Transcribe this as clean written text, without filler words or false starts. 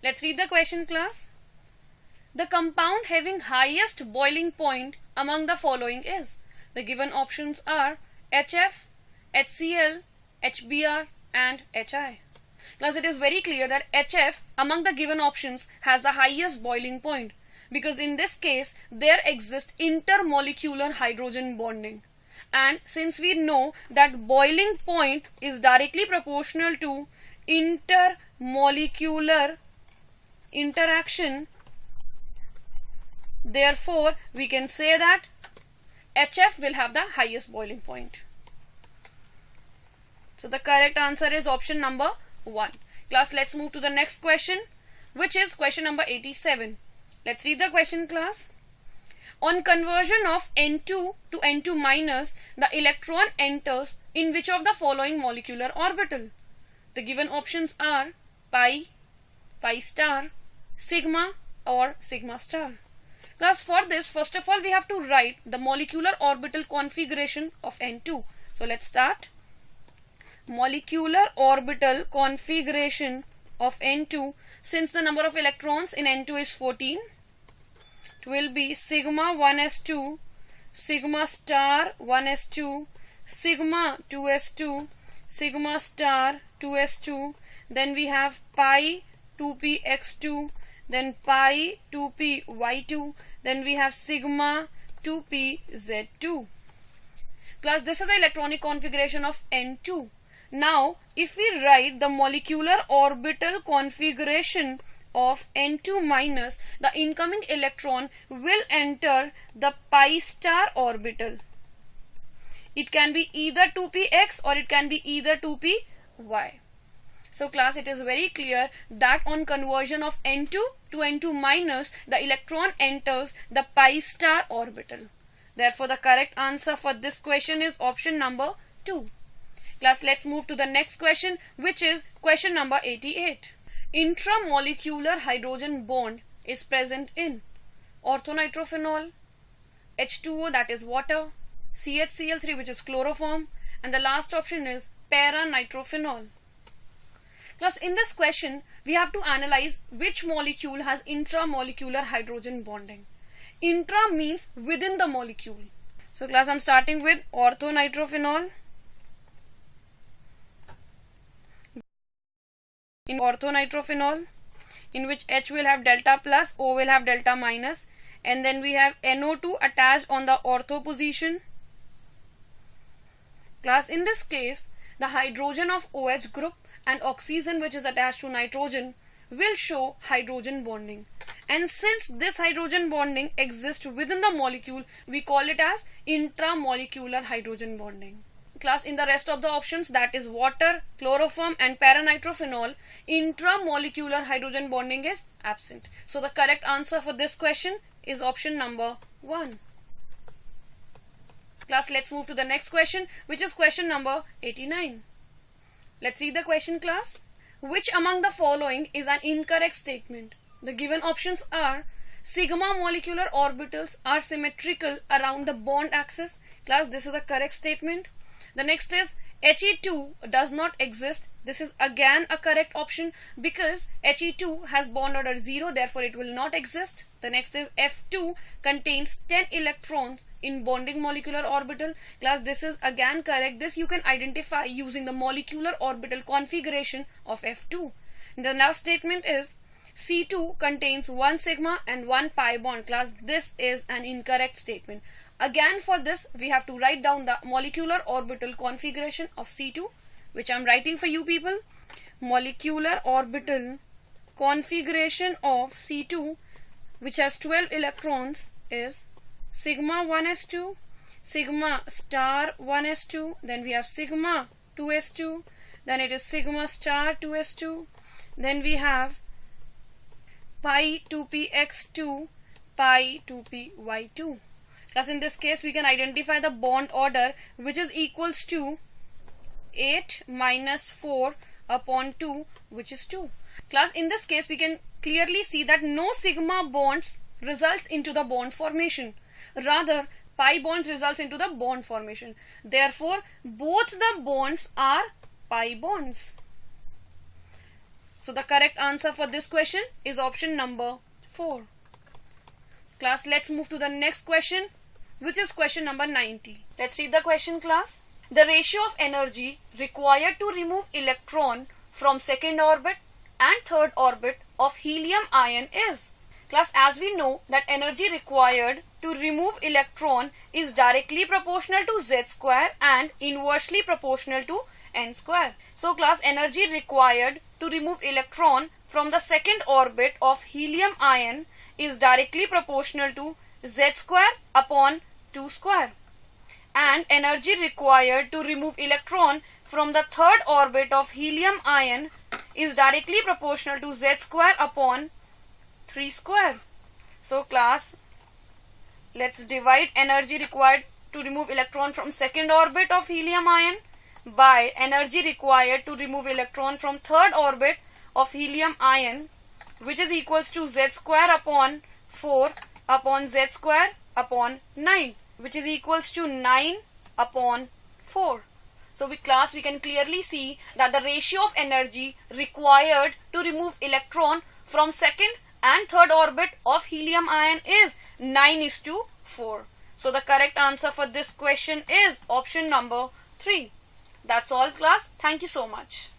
Let's read the question, class. The compound having highest boiling point among the following is. The given options are HF, HCl, HBr and HI. Class, it is very clear that HF among the given options has the highest boiling point, because in this case there exists intermolecular hydrogen bonding, and since we know that boiling point is directly proportional to intermolecular interaction, therefore we can say that HF will have the highest boiling point. So the correct answer is option number 1. Class, let's move to the next question, which is question number 87. Let's read the question, class. On conversion of N2 to N2 minus, the electron enters in which of the following molecular orbital? The given options are pi, pi star, sigma or sigma star. Class, for this, first of all we have to write the molecular orbital configuration of N2. So let's start. Molecular orbital configuration of N2, since the number of electrons in N2 is 14, it will be sigma 1s2, sigma star 1s2, sigma 2s2, sigma star 2s2, then we have pi 2px2, then pi 2py2, then we have sigma 2pz2. Class, this is the electronic configuration of N2. Now, if we write the molecular orbital configuration of N2 minus, the incoming electron will enter the pi star orbital. It can be either 2px or it can be either 2py. So class, it is very clear that on conversion of N2 to N2 minus, the electron enters the pi star orbital. Therefore, the correct answer for this question is option number 2. Class, let's move to the next question, which is question number 88. Intramolecular hydrogen bond is present in orthonitrophenol, H2O, that is water, CHCl3, which is chloroform, and the last option is paranitrophenol. Class, in this question we have to analyze which molecule has intramolecular hydrogen bonding. Intra means within the molecule. So class, I'm starting with orthonitrophenol. In orthonitrophenol, in which H will have delta plus, O will have delta minus, and then we have NO2 attached on the ortho position. Class, in this case, the hydrogen of OH group and oxygen which is attached to nitrogen will show hydrogen bonding. And since this hydrogen bonding exists within the molecule, we call it as intramolecular hydrogen bonding. Class, in the rest of the options, that is water, chloroform and paranitrophenol, intramolecular hydrogen bonding is absent. So the correct answer for this question is option number 1. Class, let's move to the next question, which is question number 89. Let's read the question, class. Which among the following is an incorrect statement? The given options are sigma molecular orbitals are symmetrical around the bond axis. Class, this is a correct statement. The next is He2 does not exist. This is again a correct option because He2 has bond order 0, therefore it will not exist. The next is F2 contains 10 electrons in bonding molecular orbital. Class, this is again correct. This you can identify using the molecular orbital configuration of F2. The last statement is C2 contains 1 sigma and 1 pi bond. Class, this is an incorrect statement. Again, for this we have to write down the molecular orbital configuration of C2, which I am writing for you people. Molecular orbital configuration of C2, which has 12 electrons, is sigma 1s2, sigma star 1s2, then we have sigma 2s2, then it is sigma star 2s2, then we have pi 2px2, pi 2py2. Thus in this case we can identify the bond order, which is equals to 8 minus 4 upon 2, which is 2. Class, in this case we can clearly see that no sigma bonds results into the bond formation. Rather, pi bonds results into the bond formation. Therefore, both the bonds are pi bonds. So the correct answer for this question is option number 4. Class, let's move to the next question, which is question number 90. Let's read the question, class. The ratio of energy required to remove electron from second orbit and third orbit of helium ion is. Class, as we know that energy required to remove electron is directly proportional to z square and inversely proportional to n square. So class, energy required to remove electron from the second orbit of helium ion is directly proportional to z square upon 2 square, and energy required to remove electron from the third orbit of helium ion is directly proportional to z square upon 3 square. So class, let's divide energy required to remove electron from second orbit of helium ion by energy required to remove electron from third orbit of helium ion, which is equals to z square upon 4 upon z square upon 9, which is equals to 9 upon 4. So we can clearly see that the ratio of energy required to remove electron from second and third orbit of helium ion is 9:4. So the correct answer for this question is option number 3. That's all, class. Thank you so much.